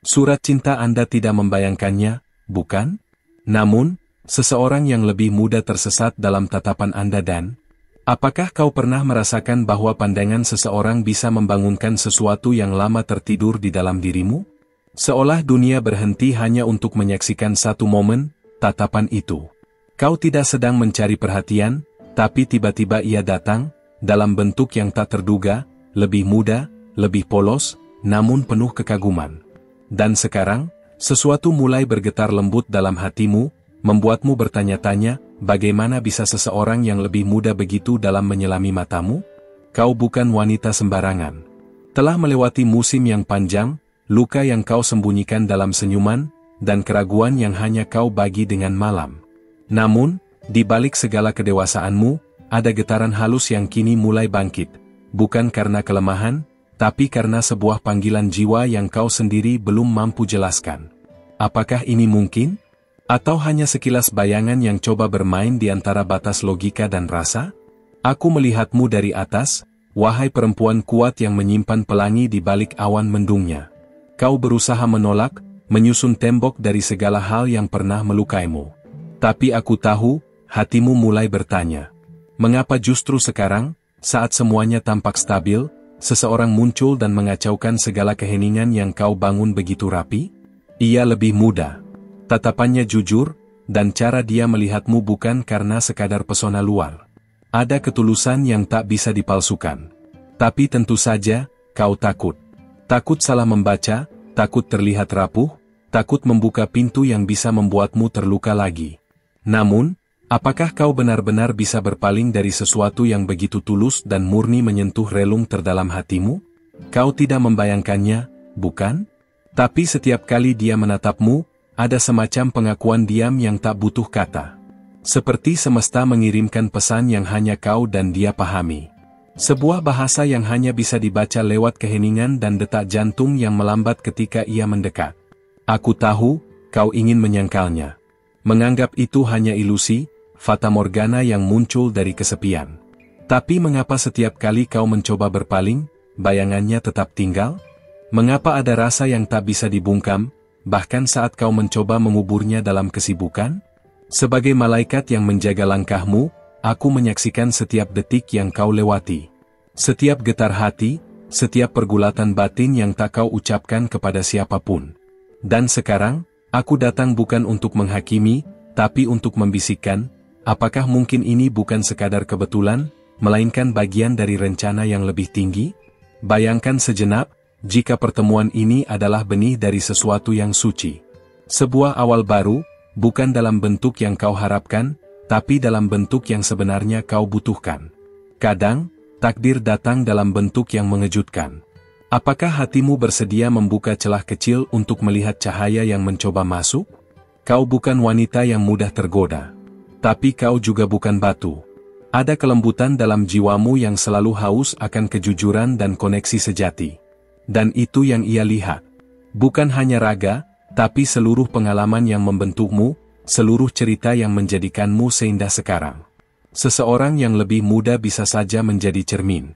Surat cinta Anda tidak membayangkannya, bukan? Namun, seseorang yang lebih muda tersesat dalam tatapan Anda dan... Apakah kau pernah merasakan bahwa pandangan seseorang bisa membangunkan sesuatu yang lama tertidur di dalam dirimu? Seolah dunia berhenti hanya untuk menyaksikan satu momen, tatapan itu. Kau tidak sedang mencari perhatian, tapi tiba-tiba ia datang, dalam bentuk yang tak terduga, lebih muda, lebih polos, namun penuh kekaguman. Dan sekarang, sesuatu mulai bergetar lembut dalam hatimu, membuatmu bertanya-tanya, bagaimana bisa seseorang yang lebih muda begitu dalam menyelami matamu? Kau bukan wanita sembarangan. Telah melewati musim yang panjang, luka yang kau sembunyikan dalam senyuman, dan keraguan yang hanya kau bagi dengan malam. Namun, di balik segala kedewasaanmu, ada getaran halus yang kini mulai bangkit, bukan karena kelemahan, tapi karena sebuah panggilan jiwa yang kau sendiri belum mampu jelaskan. Apakah ini mungkin? Atau hanya sekilas bayangan yang coba bermain di antara batas logika dan rasa? Aku melihatmu dari atas, wahai perempuan kuat yang menyimpan pelangi di balik awan mendungnya. Kau berusaha menolak, menyusun tembok dari segala hal yang pernah melukaimu. Tapi aku tahu, hatimu mulai bertanya. Mengapa justru sekarang, saat semuanya tampak stabil, seseorang muncul dan mengacaukan segala keheningan yang kau bangun begitu rapi? Ia lebih muda. Tatapannya jujur, dan cara dia melihatmu bukan karena sekadar pesona luar. Ada ketulusan yang tak bisa dipalsukan. Tapi tentu saja, kau takut. Takut salah membaca, takut terlihat rapuh, takut membuka pintu yang bisa membuatmu terluka lagi. Namun, apakah kau benar-benar bisa berpaling dari sesuatu yang begitu tulus dan murni menyentuh relung terdalam hatimu? Kau tidak membayangkannya, bukan? Tapi setiap kali dia menatapmu, ada semacam pengakuan diam yang tak butuh kata. Seperti semesta mengirimkan pesan yang hanya kau dan dia pahami. Sebuah bahasa yang hanya bisa dibaca lewat keheningan dan detak jantung yang melambat ketika ia mendekat. Aku tahu, kau ingin menyangkalnya. Menganggap itu hanya ilusi, fata morgana yang muncul dari kesepian. Tapi mengapa setiap kali kau mencoba berpaling, bayangannya tetap tinggal? Mengapa ada rasa yang tak bisa dibungkam, bahkan saat kau mencoba menguburnya dalam kesibukan? Sebagai malaikat yang menjaga langkahmu, aku menyaksikan setiap detik yang kau lewati. Setiap getar hati, setiap pergulatan batin yang tak kau ucapkan kepada siapapun. Dan sekarang, aku datang bukan untuk menghakimi, tapi untuk membisikkan, apakah mungkin ini bukan sekadar kebetulan, melainkan bagian dari rencana yang lebih tinggi? Bayangkan sejenak, jika pertemuan ini adalah benih dari sesuatu yang suci. Sebuah awal baru, bukan dalam bentuk yang kau harapkan, tapi dalam bentuk yang sebenarnya kau butuhkan. Kadang, takdir datang dalam bentuk yang mengejutkan. Apakah hatimu bersedia membuka celah kecil untuk melihat cahaya yang mencoba masuk? Kau bukan wanita yang mudah tergoda. Tapi kau juga bukan batu. Ada kelembutan dalam jiwamu yang selalu haus akan kejujuran dan koneksi sejati. Dan itu yang ia lihat. Bukan hanya raga, tapi seluruh pengalaman yang membentukmu, seluruh cerita yang menjadikanmu seindah sekarang. Seseorang yang lebih muda bisa saja menjadi cermin.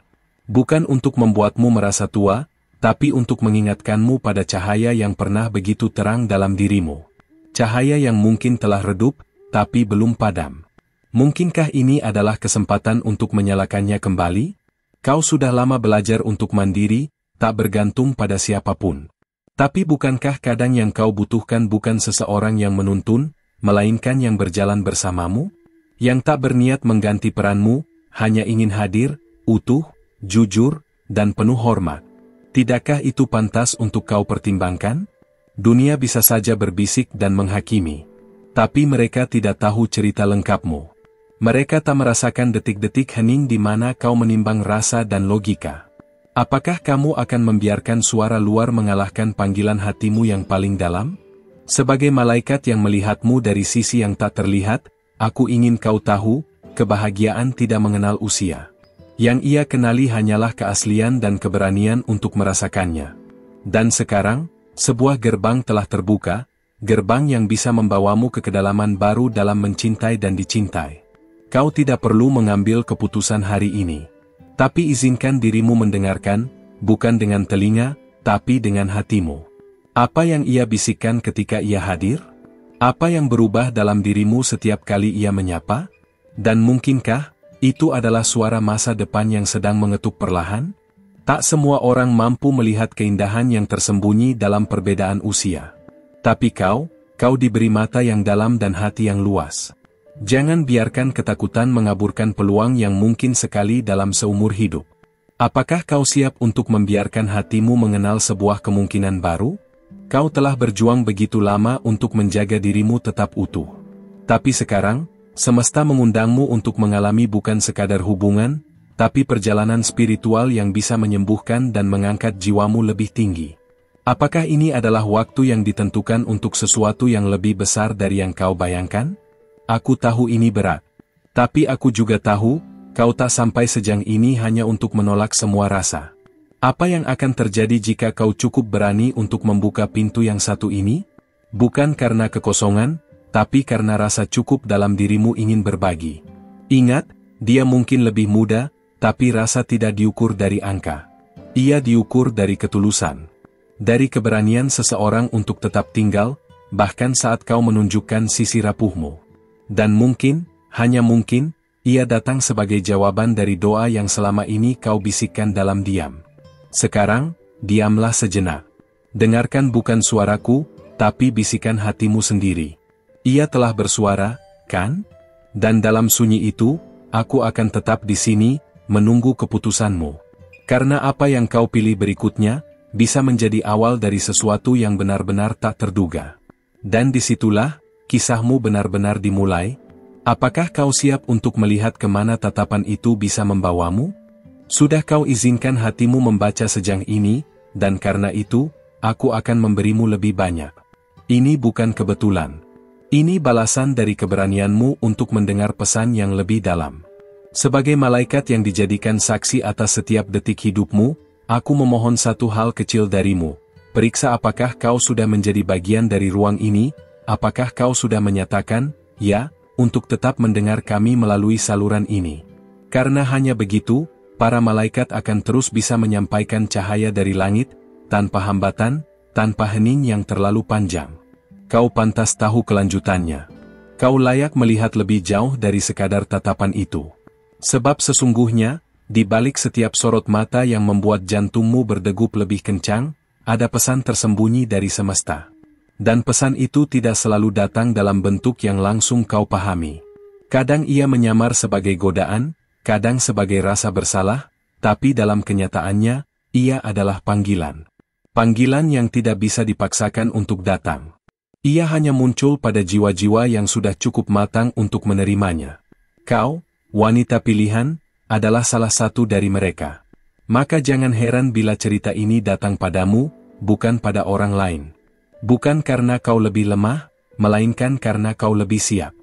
Bukan untuk membuatmu merasa tua, tapi untuk mengingatkanmu pada cahaya yang pernah begitu terang dalam dirimu. Cahaya yang mungkin telah redup, tapi belum padam. Mungkinkah ini adalah kesempatan untuk menyalakannya kembali? Kau sudah lama belajar untuk mandiri, tak bergantung pada siapapun. Tapi bukankah kadang yang kau butuhkan bukan seseorang yang menuntun, melainkan yang berjalan bersamamu? Yang tak berniat mengganti peranmu, hanya ingin hadir, utuh, jujur, dan penuh hormat. Tidakkah itu pantas untuk kau pertimbangkan? Dunia bisa saja berbisik dan menghakimi. Tapi mereka tidak tahu cerita lengkapmu. Mereka tak merasakan detik-detik hening di mana kau menimbang rasa dan logika. Apakah kamu akan membiarkan suara luar mengalahkan panggilan hatimu yang paling dalam? Sebagai malaikat yang melihatmu dari sisi yang tak terlihat, aku ingin kau tahu, kebahagiaan tidak mengenal usia. Yang ia kenali hanyalah keaslian dan keberanian untuk merasakannya. Dan sekarang, sebuah gerbang telah terbuka, gerbang yang bisa membawamu ke kedalaman baru dalam mencintai dan dicintai. Kau tidak perlu mengambil keputusan hari ini. Tapi izinkan dirimu mendengarkan, bukan dengan telinga, tapi dengan hatimu. Apa yang ia bisikkan ketika ia hadir? Apa yang berubah dalam dirimu setiap kali ia menyapa? Dan mungkinkah itu adalah suara masa depan yang sedang mengetuk perlahan? Tak semua orang mampu melihat keindahan yang tersembunyi dalam perbedaan usia. Tapi kau diberi mata yang dalam dan hati yang luas. Jangan biarkan ketakutan mengaburkan peluang yang mungkin sekali dalam seumur hidup. Apakah kau siap untuk membiarkan hatimu mengenal sebuah kemungkinan baru? Kau telah berjuang begitu lama untuk menjaga dirimu tetap utuh. Tapi sekarang, semesta mengundangmu untuk mengalami bukan sekadar hubungan, tapi perjalanan spiritual yang bisa menyembuhkan dan mengangkat jiwamu lebih tinggi. Apakah ini adalah waktu yang ditentukan untuk sesuatu yang lebih besar dari yang kau bayangkan? Aku tahu ini berat. Tapi aku juga tahu, kau tak sampai sejauh ini hanya untuk menolak semua rasa. Apa yang akan terjadi jika kau cukup berani untuk membuka pintu yang satu ini? Bukan karena kekosongan, tapi karena rasa cukup dalam dirimu ingin berbagi. Ingat, dia mungkin lebih muda, tapi rasa tidak diukur dari angka. Ia diukur dari ketulusan. Dari keberanian seseorang untuk tetap tinggal, bahkan saat kau menunjukkan sisi rapuhmu. Dan mungkin, hanya mungkin, ia datang sebagai jawaban dari doa yang selama ini kau bisikkan dalam diam. Sekarang, diamlah sejenak. Dengarkan bukan suaraku, tapi bisikan hatimu sendiri. Ia telah bersuara, kan? Dan dalam sunyi itu, aku akan tetap di sini, menunggu keputusanmu. Karena apa yang kau pilih berikutnya, bisa menjadi awal dari sesuatu yang benar-benar tak terduga. Dan disitulah, kisahmu benar-benar dimulai. Apakah kau siap untuk melihat kemana tatapan itu bisa membawamu? Sudah kau izinkan hatimu membaca sejauh ini, dan karena itu, aku akan memberimu lebih banyak. Ini bukan kebetulan. Ini balasan dari keberanianmu untuk mendengar pesan yang lebih dalam. Sebagai malaikat yang dijadikan saksi atas setiap detik hidupmu, aku memohon satu hal kecil darimu. Periksa apakah kau sudah menjadi bagian dari ruang ini, apakah kau sudah menyatakan, ya, untuk tetap mendengar kami melalui saluran ini. Karena hanya begitu, para malaikat akan terus bisa menyampaikan cahaya dari langit, tanpa hambatan, tanpa hening yang terlalu panjang. Kau pantas tahu kelanjutannya. Kau layak melihat lebih jauh dari sekadar tatapan itu. Sebab sesungguhnya, di balik setiap sorot mata yang membuat jantungmu berdegup lebih kencang, ada pesan tersembunyi dari semesta. Dan pesan itu tidak selalu datang dalam bentuk yang langsung kau pahami. Kadang ia menyamar sebagai godaan, kadang sebagai rasa bersalah, tapi dalam kenyataannya, ia adalah panggilan. Panggilan yang tidak bisa dipaksakan untuk datang. Ia hanya muncul pada jiwa-jiwa yang sudah cukup matang untuk menerimanya. Kau, wanita pilihan, adalah salah satu dari mereka. Maka jangan heran bila cerita ini datang padamu, bukan pada orang lain. Bukan karena kau lebih lemah, melainkan karena kau lebih siap.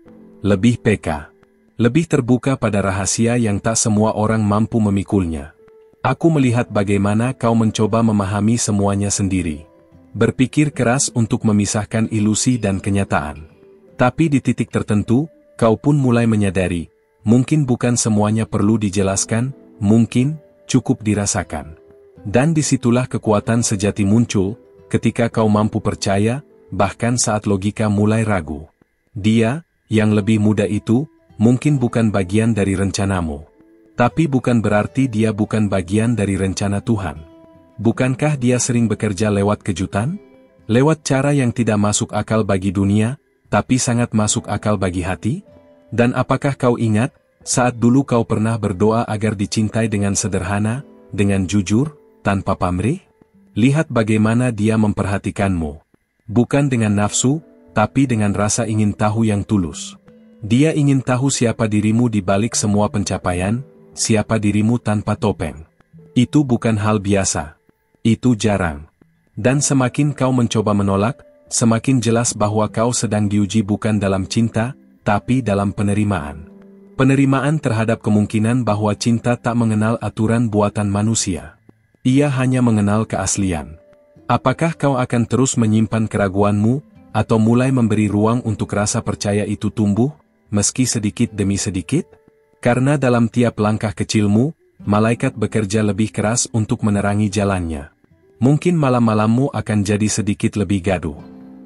Lebih peka. Lebih terbuka pada rahasia yang tak semua orang mampu memikulnya. Aku melihat bagaimana kau mencoba memahami semuanya sendiri. Berpikir keras untuk memisahkan ilusi dan kenyataan. Tapi di titik tertentu, kau pun mulai menyadari, mungkin bukan semuanya perlu dijelaskan, mungkin cukup dirasakan. Dan disitulah kekuatan sejati muncul, ketika kau mampu percaya, bahkan saat logika mulai ragu. Dia, yang lebih muda itu, mungkin bukan bagian dari rencanamu. Tapi bukan berarti dia bukan bagian dari rencana Tuhan. Bukankah dia sering bekerja lewat kejutan? Lewat cara yang tidak masuk akal bagi dunia, tapi sangat masuk akal bagi hati? Dan apakah kau ingat, saat dulu kau pernah berdoa agar dicintai dengan sederhana, dengan jujur, tanpa pamrih? Lihat bagaimana dia memperhatikanmu. Bukan dengan nafsu, tapi dengan rasa ingin tahu yang tulus. Dia ingin tahu siapa dirimu di balik semua pencapaian, siapa dirimu tanpa topeng. Itu bukan hal biasa. Itu jarang. Dan semakin kau mencoba menolak, semakin jelas bahwa kau sedang diuji bukan dalam cinta, tapi dalam penerimaan. Penerimaan terhadap kemungkinan bahwa cinta tak mengenal aturan buatan manusia. Ia hanya mengenal keaslian. Apakah kau akan terus menyimpan keraguanmu, atau mulai memberi ruang untuk rasa percaya itu tumbuh, meski sedikit demi sedikit? Karena dalam tiap langkah kecilmu, malaikat bekerja lebih keras untuk menerangi jalannya. Mungkin malam-malammu akan jadi sedikit lebih gaduh.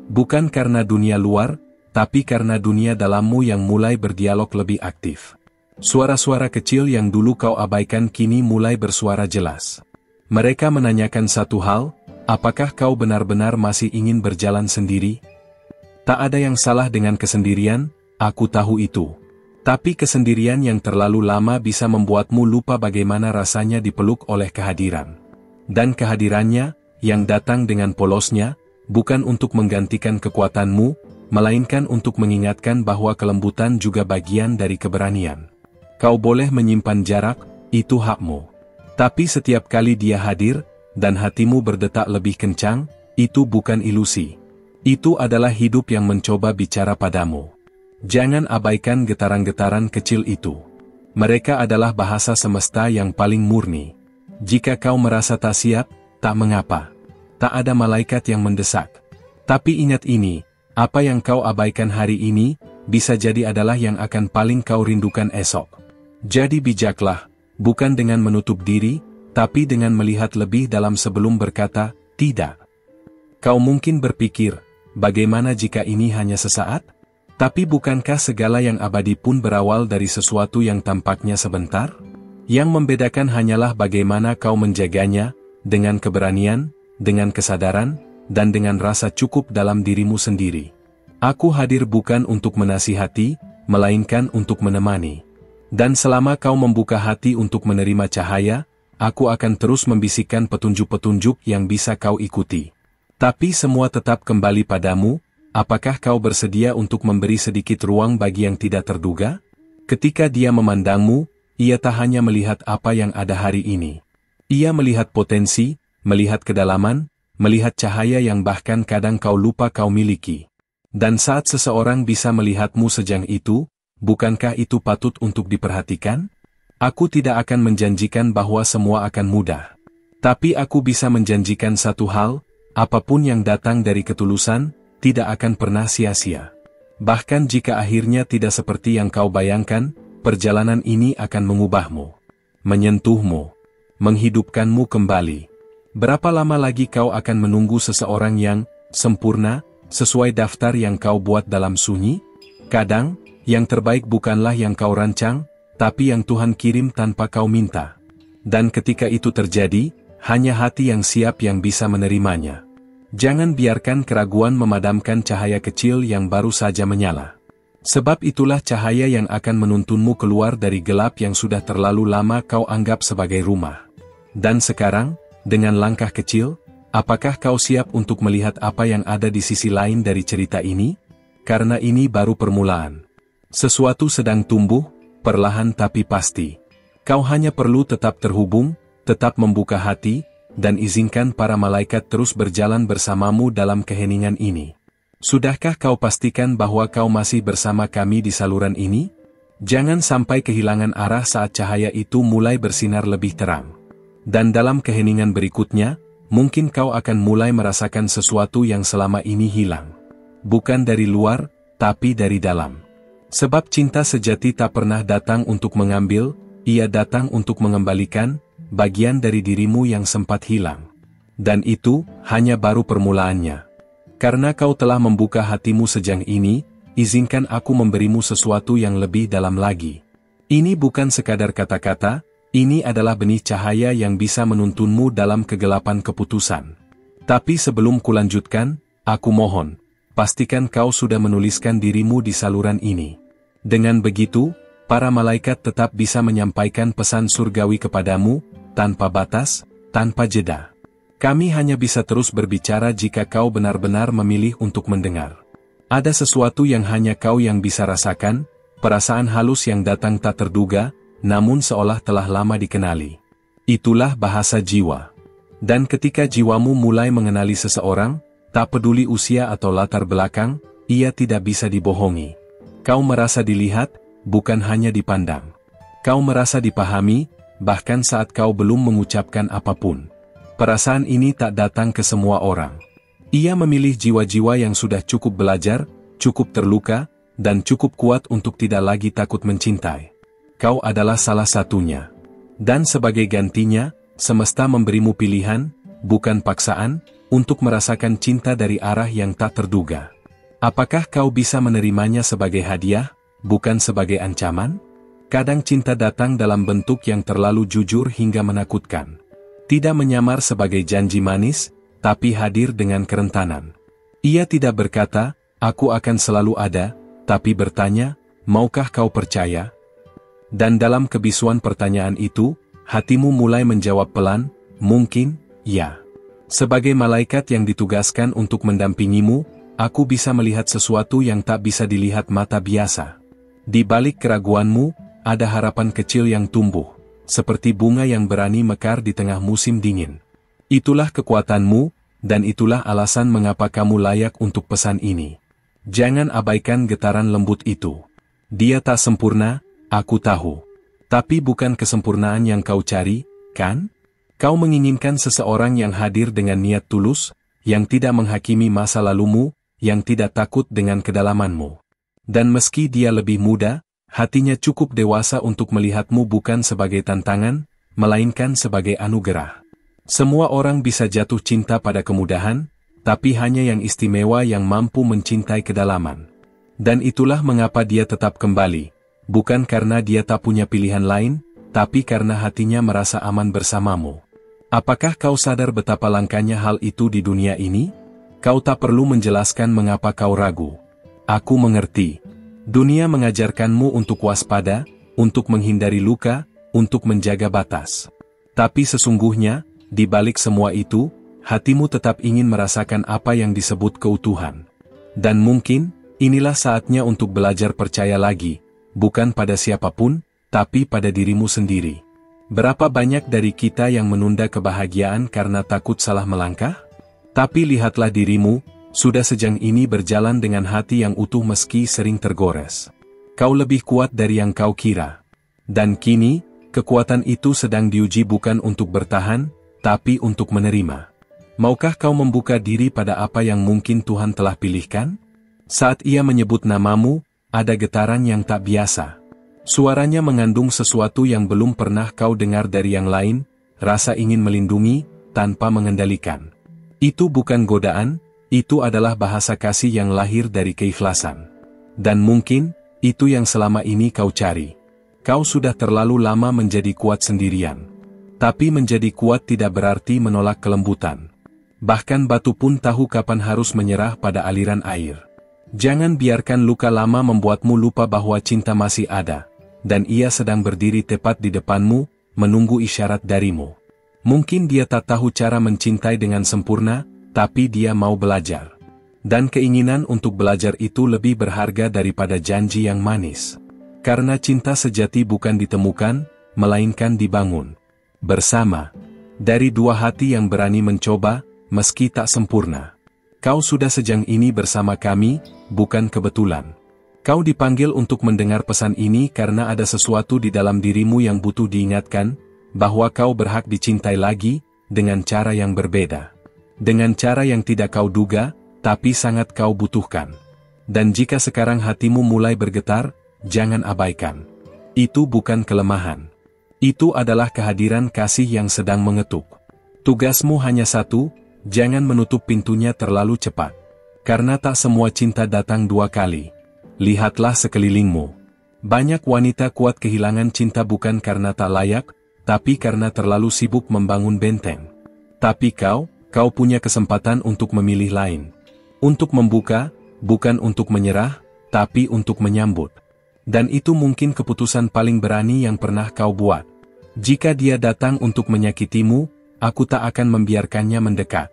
Bukan karena dunia luar, tapi karena dunia dalammu yang mulai berdialog lebih aktif. Suara-suara kecil yang dulu kau abaikan kini mulai bersuara jelas. Mereka menanyakan satu hal, apakah kau benar-benar masih ingin berjalan sendiri? Tak ada yang salah dengan kesendirian, aku tahu itu. Tapi kesendirian yang terlalu lama bisa membuatmu lupa bagaimana rasanya dipeluk oleh kehadiran. Dan kehadirannya, yang datang dengan polosnya, bukan untuk menggantikan kekuatanmu, melainkan untuk mengingatkan bahwa kelembutan juga bagian dari keberanian. Kau boleh menyimpan jarak, itu hakmu. Tapi setiap kali dia hadir, dan hatimu berdetak lebih kencang, itu bukan ilusi. Itu adalah hidup yang mencoba bicara padamu. Jangan abaikan getaran-getaran kecil itu. Mereka adalah bahasa semesta yang paling murni. Jika kau merasa tak siap, tak mengapa. Tak ada malaikat yang mendesak. Tapi ingat ini, apa yang kau abaikan hari ini, bisa jadi adalah yang akan paling kau rindukan esok. Jadi bijaklah, bukan dengan menutup diri, tapi dengan melihat lebih dalam sebelum berkata, tidak. Kau mungkin berpikir, bagaimana jika ini hanya sesaat? Tapi bukankah segala yang abadi pun berawal dari sesuatu yang tampaknya sebentar? Yang membedakan hanyalah bagaimana kau menjaganya, dengan keberanian, dengan kesadaran, dan dengan rasa cukup dalam dirimu sendiri. Aku hadir bukan untuk menasihati, melainkan untuk menemani. Dan selama kau membuka hati untuk menerima cahaya, aku akan terus membisikkan petunjuk-petunjuk yang bisa kau ikuti. Tapi semua tetap kembali padamu, apakah kau bersedia untuk memberi sedikit ruang bagi yang tidak terduga? Ketika dia memandangmu, ia tak hanya melihat apa yang ada hari ini. Ia melihat potensi, melihat kedalaman, melihat cahaya yang bahkan kadang kau lupa kau miliki. Dan saat seseorang bisa melihatmu sejang itu, bukankah itu patut untuk diperhatikan? Aku tidak akan menjanjikan bahwa semua akan mudah. Tapi aku bisa menjanjikan satu hal, apapun yang datang dari ketulusan, tidak akan pernah sia-sia. Bahkan jika akhirnya tidak seperti yang kau bayangkan, perjalanan ini akan mengubahmu, menyentuhmu, menghidupkanmu kembali. Berapa lama lagi kau akan menunggu seseorang yang sempurna, sesuai daftar yang kau buat dalam sunyi? Kadang, yang terbaik bukanlah yang kau rancang, tapi yang Tuhan kirim tanpa kau minta. Dan ketika itu terjadi, hanya hati yang siap yang bisa menerimanya. Jangan biarkan keraguan memadamkan cahaya kecil yang baru saja menyala. Sebab itulah cahaya yang akan menuntunmu keluar dari gelap yang sudah terlalu lama kau anggap sebagai rumah. Dan sekarang, dengan langkah kecil, apakah kau siap untuk melihat apa yang ada di sisi lain dari cerita ini? Karena ini baru permulaan. Sesuatu sedang tumbuh, perlahan tapi pasti. Kau hanya perlu tetap terhubung, tetap membuka hati, dan izinkan para malaikat terus berjalan bersamamu dalam keheningan ini. Sudahkah kau pastikan bahwa kau masih bersama kami di saluran ini? Jangan sampai kehilangan arah saat cahaya itu mulai bersinar lebih terang. Dan dalam keheningan berikutnya, mungkin kau akan mulai merasakan sesuatu yang selama ini hilang. Bukan dari luar, tapi dari dalam. Sebab cinta sejati tak pernah datang untuk mengambil, ia datang untuk mengembalikan bagian dari dirimu yang sempat hilang. Dan itu hanya baru permulaannya. Karena kau telah membuka hatimu sejang ini, izinkan aku memberimu sesuatu yang lebih dalam lagi. Ini bukan sekadar kata-kata, ini adalah benih cahaya yang bisa menuntunmu dalam kegelapan keputusan. Tapi sebelum kulanjutkan, aku mohon, pastikan kau sudah menuliskan dirimu di saluran ini. Dengan begitu, para malaikat tetap bisa menyampaikan pesan surgawi kepadamu, tanpa batas, tanpa jeda. Kami hanya bisa terus berbicara jika kau benar-benar memilih untuk mendengar. Ada sesuatu yang hanya kau yang bisa rasakan, perasaan halus yang datang tak terduga, namun seolah telah lama dikenali. Itulah bahasa jiwa. Dan ketika jiwamu mulai mengenali seseorang, tak peduli usia atau latar belakang, ia tidak bisa dibohongi. Kau merasa dilihat, bukan hanya dipandang. Kau merasa dipahami, bahkan saat kau belum mengucapkan apapun. Perasaan ini tak datang ke semua orang. Ia memilih jiwa-jiwa yang sudah cukup belajar, cukup terluka, dan cukup kuat untuk tidak lagi takut mencintai. Kau adalah salah satunya. Dan sebagai gantinya, semesta memberimu pilihan, bukan paksaan, untuk merasakan cinta dari arah yang tak terduga. Apakah kau bisa menerimanya sebagai hadiah, bukan sebagai ancaman? Kadang cinta datang dalam bentuk yang terlalu jujur hingga menakutkan. Tidak menyamar sebagai janji manis, tapi hadir dengan kerentanan. Ia tidak berkata, "Aku akan selalu ada," tapi bertanya, "Maukah kau percaya?" Dan dalam kebisuan pertanyaan itu, hatimu mulai menjawab pelan, "Mungkin, ya." Sebagai malaikat yang ditugaskan untuk mendampingimu, aku bisa melihat sesuatu yang tak bisa dilihat mata biasa. Di balik keraguanmu, ada harapan kecil yang tumbuh, seperti bunga yang berani mekar di tengah musim dingin. Itulah kekuatanmu, dan itulah alasan mengapa kamu layak untuk pesan ini. Jangan abaikan getaran lembut itu. Dia tak sempurna, aku tahu. Tapi bukan kesempurnaan yang kau cari, kan? Kau menginginkan seseorang yang hadir dengan niat tulus, yang tidak menghakimi masa lalumu, yang tidak takut dengan kedalamanmu. Dan meski dia lebih muda, hatinya cukup dewasa untuk melihatmu bukan sebagai tantangan, melainkan sebagai anugerah. Semua orang bisa jatuh cinta pada kemudahan, tapi hanya yang istimewa yang mampu mencintai kedalaman. Dan itulah mengapa dia tetap kembali, bukan karena dia tak punya pilihan lain, tapi karena hatinya merasa aman bersamamu. Apakah kau sadar betapa langkanya hal itu di dunia ini? Kau tak perlu menjelaskan mengapa kau ragu. Aku mengerti. Dunia mengajarkanmu untuk waspada, untuk menghindari luka, untuk menjaga batas. Tapi sesungguhnya, di balik semua itu, hatimu tetap ingin merasakan apa yang disebut keutuhan. Dan mungkin, inilah saatnya untuk belajar percaya lagi, bukan pada siapapun, tapi pada dirimu sendiri. Berapa banyak dari kita yang menunda kebahagiaan karena takut salah melangkah? Tapi lihatlah dirimu, sudah sejauh ini berjalan dengan hati yang utuh meski sering tergores. Kau lebih kuat dari yang kau kira. Dan kini, kekuatan itu sedang diuji bukan untuk bertahan, tapi untuk menerima. Maukah kau membuka diri pada apa yang mungkin Tuhan telah pilihkan? Saat ia menyebut namamu, ada getaran yang tak biasa. Suaranya mengandung sesuatu yang belum pernah kau dengar dari yang lain, rasa ingin melindungi, tanpa mengendalikan. Itu bukan godaan, itu adalah bahasa kasih yang lahir dari keikhlasan. Dan mungkin, itu yang selama ini kau cari. Kau sudah terlalu lama menjadi kuat sendirian. Tapi menjadi kuat tidak berarti menolak kelembutan. Bahkan batu pun tahu kapan harus menyerah pada aliran air. Jangan biarkan luka lama membuatmu lupa bahwa cinta masih ada. Dan ia sedang berdiri tepat di depanmu, menunggu isyarat darimu. Mungkin dia tak tahu cara mencintai dengan sempurna, tapi dia mau belajar. Dan keinginan untuk belajar itu lebih berharga daripada janji yang manis. Karena cinta sejati bukan ditemukan, melainkan dibangun. Bersama. Dari dua hati yang berani mencoba, meski tak sempurna. Kau sudah sejauh ini bersama kami, bukan kebetulan. Kau dipanggil untuk mendengar pesan ini karena ada sesuatu di dalam dirimu yang butuh diingatkan, bahwa kau berhak dicintai lagi, dengan cara yang berbeda. Dengan cara yang tidak kau duga, tapi sangat kau butuhkan. Dan jika sekarang hatimu mulai bergetar, jangan abaikan. Itu bukan kelemahan. Itu adalah kehadiran kasih yang sedang mengetuk. Tugasmu hanya satu, jangan menutup pintunya terlalu cepat. Karena tak semua cinta datang dua kali. Lihatlah sekelilingmu. Banyak wanita kuat kehilangan cinta bukan karena tak layak, tapi karena terlalu sibuk membangun benteng. Tapi kau punya kesempatan untuk memilih lain. Untuk membuka, bukan untuk menyerah, tapi untuk menyambut. Dan itu mungkin keputusan paling berani yang pernah kau buat. Jika dia datang untuk menyakitimu, aku tak akan membiarkannya mendekat.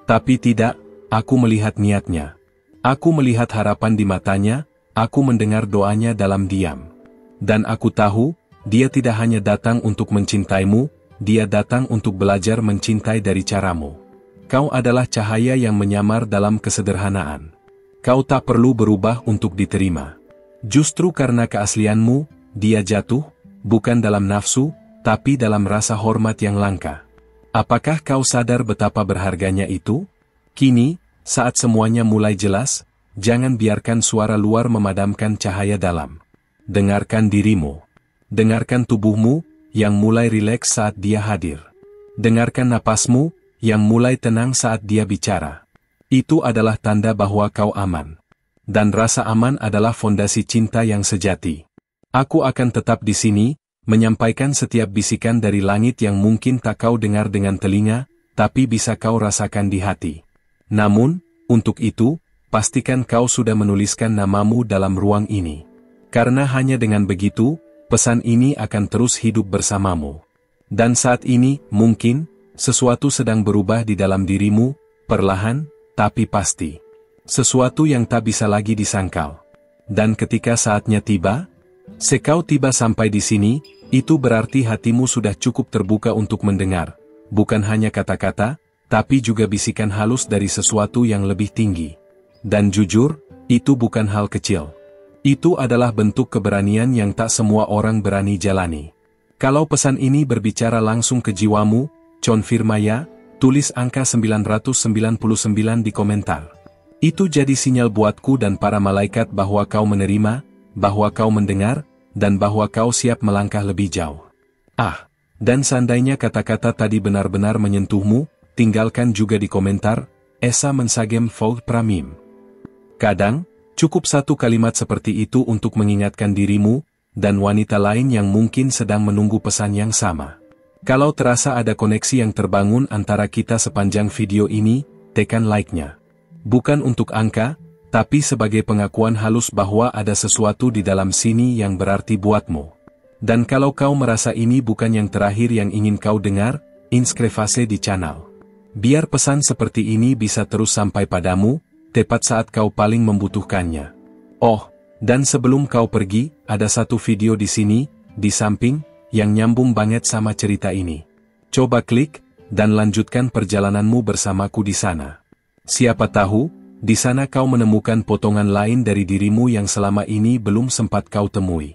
Tapi tidak, aku melihat niatnya. Aku melihat harapan di matanya. Aku mendengar doanya dalam diam. Dan aku tahu, dia tidak hanya datang untuk mencintaimu, dia datang untuk belajar mencintai dari caramu. Kau adalah cahaya yang menyamar dalam kesederhanaan. Kau tak perlu berubah untuk diterima. Justru karena keaslianmu, dia jatuh, bukan dalam nafsu, tapi dalam rasa hormat yang langka. Apakah kau sadar betapa berharganya itu? Kini, saat semuanya mulai jelas, jangan biarkan suara luar memadamkan cahaya dalam. Dengarkan dirimu. Dengarkan tubuhmu, yang mulai rileks saat dia hadir. Dengarkan napasmu, yang mulai tenang saat dia bicara. Itu adalah tanda bahwa kau aman. Dan rasa aman adalah fondasi cinta yang sejati. Aku akan tetap di sini, menyampaikan setiap bisikan dari langit yang mungkin tak kau dengar dengan telinga, tapi bisa kau rasakan di hati. Namun, untuk itu, pastikan kau sudah menuliskan namamu dalam ruang ini. Karena hanya dengan begitu, pesan ini akan terus hidup bersamamu. Dan saat ini, mungkin, sesuatu sedang berubah di dalam dirimu, perlahan, tapi pasti. Sesuatu yang tak bisa lagi disangkal. Dan ketika saatnya tiba, sekau tiba sampai di sini, itu berarti hatimu sudah cukup terbuka untuk mendengar, bukan hanya kata-kata, tapi juga bisikan halus dari sesuatu yang lebih tinggi. Dan jujur, itu bukan hal kecil. Itu adalah bentuk keberanian yang tak semua orang berani jalani. Kalau pesan ini berbicara langsung ke jiwamu, Con Firmaya, tulis angka 999 di komentar. Itu jadi sinyal buatku dan para malaikat bahwa kau menerima, bahwa kau mendengar, dan bahwa kau siap melangkah lebih jauh. Dan seandainya kata-kata tadi benar-benar menyentuhmu, tinggalkan juga di komentar, Esa mensagem Fold Pramim. Kadang, cukup satu kalimat seperti itu untuk mengingatkan dirimu, dan wanita lain yang mungkin sedang menunggu pesan yang sama. Kalau terasa ada koneksi yang terbangun antara kita sepanjang video ini, tekan like-nya. Bukan untuk angka, tapi sebagai pengakuan halus bahwa ada sesuatu di dalam sini yang berarti buatmu. Dan kalau kau merasa ini bukan yang terakhir yang ingin kau dengar, inskrivase di channel. Biar pesan seperti ini bisa terus sampai padamu, tepat saat kau paling membutuhkannya. Dan sebelum kau pergi, ada satu video di sini, di samping, yang nyambung banget sama cerita ini. Coba klik, dan lanjutkan perjalananmu bersamaku di sana. Siapa tahu, di sana kau menemukan potongan lain dari dirimu yang selama ini belum sempat kau temui.